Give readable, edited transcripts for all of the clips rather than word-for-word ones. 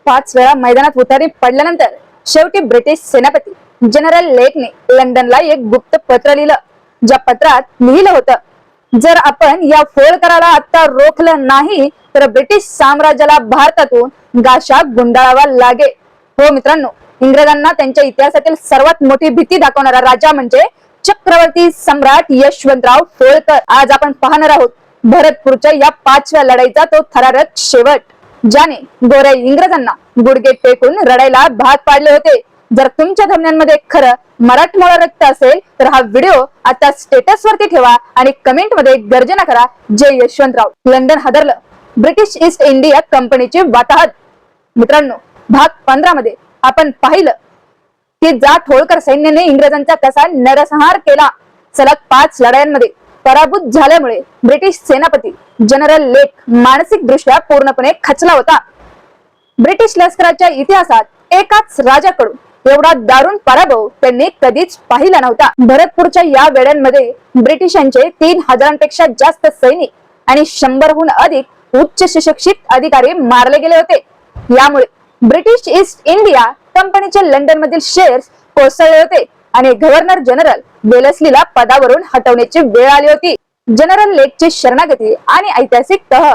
5 वेळा मैदानात उतारी पडल्यानंतर शेवटी ब्रिटिश सेनापती जनरल लेकने लंडनला एक गुप्त पत्र लिहिलं, ज्या पत्रात लिहिलं होतं, जर आपण या फोळकराला आता रोखलं नाही तर ब्रिटिश साम्राज्याला भारतातून गाशा गुंडाळावा लागेल. हो मित्रांनो, इंग्रजांना त्यांच्या इतिहासातील सर्वात मोठी भीती दाखवणारा राजा म्हणजे चक्रवर्ती सम्राट यशवंतराव होळकर. आज आपण पाहणार आहोत भरतपूरच्या या 5व्या लढाईचा तो थरारक शेवट, ज्याने गोऱ्या इंग्रजांना गुडघे टेकून रडायला भाग पाडले होते. जर तुमच्या धमन्यांमध्ये खरं मराठमोळा रक्त असेल तर हा व्हिडिओ आता स्टेटस वरती ठेवा आणि कमेंट मध्ये गर्जना करा, जय यशवंतराव. लंडन हादरलं, ब्रिटिश ईस्ट इंडिया कंपनीची वाताहत. मित्रांनो, भाग 15 मध्ये आपण पाहिलं की जाट होळकर सैन्याने इंग्रजांचा कसा नरसंहार केला. सलग 5 लढायांमध्ये पराभूत झाल्यामुळे ब्रिटिश सेनापती जनरल लेक मानसिक दृष्ट्या पूर्णपणे खचला होता. ब्रिटिश लष्कराच्या इतिहासात एकाच राजाकडून एवढा दारुण पराभव त्यांनी कधीच पाहिला नव्हता. भरतपूरच्या या वेळांमध्ये ब्रिटिशांचे 3000पेक्षा जास्त सैनिक आणि 100हून अधिक उच्च सुशिक्षित अधिकारी मारले गेले होते. यामुळे ब्रिटिश ईस्ट इंडिया कंपनीचे लंडन मधील शेअर्स कोसळले होते आणि गव्हर्नर जनरल वेलेस्लीला पदावरून हटवण्याची वेळ आली होती. जनरल लेकची शरणागती आणि ऐतिहासिक तह,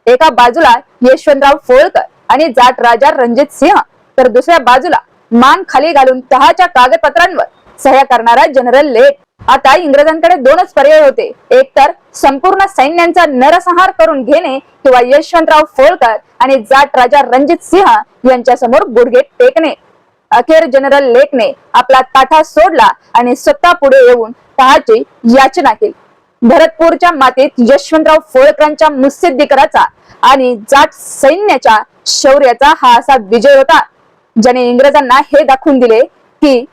एका बाजूला यशवंतराव होळकर आणि जाट राजा रणजित सिंह, तर दुसऱ्या बाजूला मान खाली घालून तहाच्या कागदपत्रांवर सह्या करणारा जनरल लेक. आता इंग्रजांकडे 2च पर्याय होते, एक तर संपूर्ण सैन्यांचा नरसंहार करून घेणे किंवा यशवंतराव होळकर आणि जाट राजा रणजित सिंह यांच्या समोर गुडघे टेकणे. अखेर जनरल लेकने आपला ताठा सोडला आणि स्वतः पुढे येऊन तहाची याचना केली. भरतपूरच्या मातीत यशवंतराव होळकरांच्या मुत्सद्दीकराचा आणि जाट सैन्याच्या शौर्याचा हा असा विजय होता, ज्याने इंग्रजांना हे दाखवून दिले की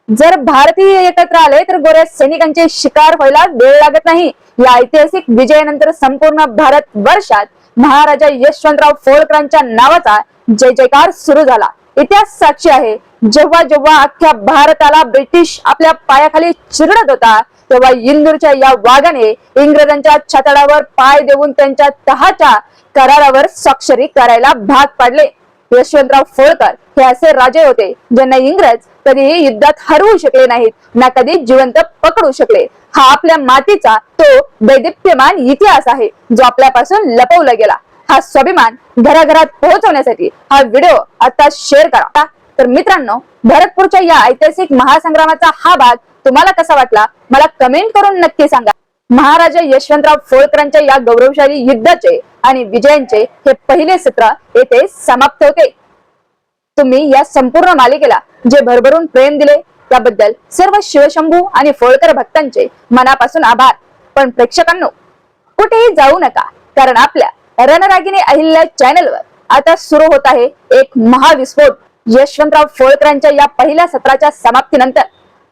जर भारतीय एकत्र आले तर गोऱ्या सैनिकांचे शिकार व्हायला वेळ लागत नाही. या ऐतिहासिक विजयानंतर संपूर्ण भारत वर्षात महाराजा यशवंतराव होळकरांच्या नावाचा जय जयकार सुरू झाला. इतिहास साक्षी आहे, जेव्हा जेव्हा अख्ख्या भारताला ब्रिटिश आपल्या पायाखाली चिरडत होता, तेव्हा इंदूरच्या या वाघाने इंग्रजांच्या छाताडावर पाय देऊन त्यांच्या तहाच्या करारावर स्वाक्षरी करायला भाग पाडले. यशवंतराव होळकर हे असे राजे होते ज्यांना इंग्रज कधीही युद्धात हरवू शकले नाहीत, ना कधी जिवंत पकडू शकले. हा आपल्या मातीचा तो दैदिप्यमान इतिहास आहे, जो आपल्यापासून लपवला गेला. हा स्वाभिमान घराघरात पोहोचवण्यासाठी हा व्हिडिओ आता शेअर करा. तर मित्रांनो, भरतपूरच्या या ऐतिहासिक महासंग्रामाचा हा भाग तुम्हाला कसा वाटला मला कमेंट करून नक्की सांगा. महाराजा यशवंतराव होळकरांच्या या गौरवशाली युद्धाचे आणि विजयांचे हे पहिले सत्र येथे समाप्त होते. तुम्ही या संपूर्ण मालिकेला जे भरभरून प्रेम दिले त्याबद्दल सर्व शिवशंभू आणि होळकर भक्तांचे मनापासून आभार. पण प्रेक्षकांनो, कुठेही जाऊ नका, कारण आपल्या रणरागिणी अहिल्या चॅनलवर आता सुरू होत आहे एक महाविस्फोट. यशवंतराव होळकरांच्या या पहिल्या सत्राच्या समाप्तीनंतर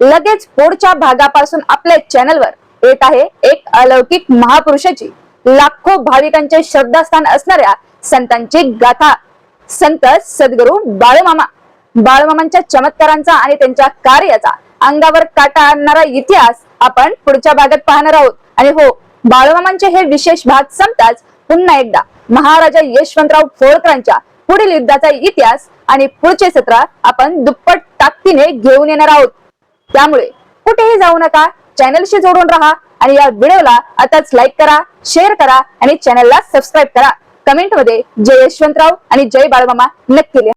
लगेच पुढच्या भागापासून आपल्या चॅनलवर येत आहे एक अलौकिक महापुरुषाची, लाखो भाविकांचे श्रद्धास्थान असणाऱ्या संतांची गाथा. संत सद्गुरू बाळूमामांच्या चमत्कारांचा आणि त्यांच्या कार्याचा अंगावर काटा आणणारा इतिहास आपण पुढच्या भागात पाहणार आहोत. आणि हो, बाळूमामांचे हे विशेष भाग संपताच पुन्हा एकदा महाराजा यशवंतराव होळकरांच्या पुढील युद्धाचा इतिहास आणि पुढचे सत्र आपण दुप्पट ताकदीने घेऊन येणार आहोत. त्यामुळे कुठेही जाऊ नका, चॅनलशी जोडून राहा आणि या व्हिडिओला आताच लाईक करा, शेअर करा आणि चॅनलला सबस्क्राईब करा. कमेंट मध्ये जय यशवंतराव आणि जय बाळूमामा नक्की लिहा.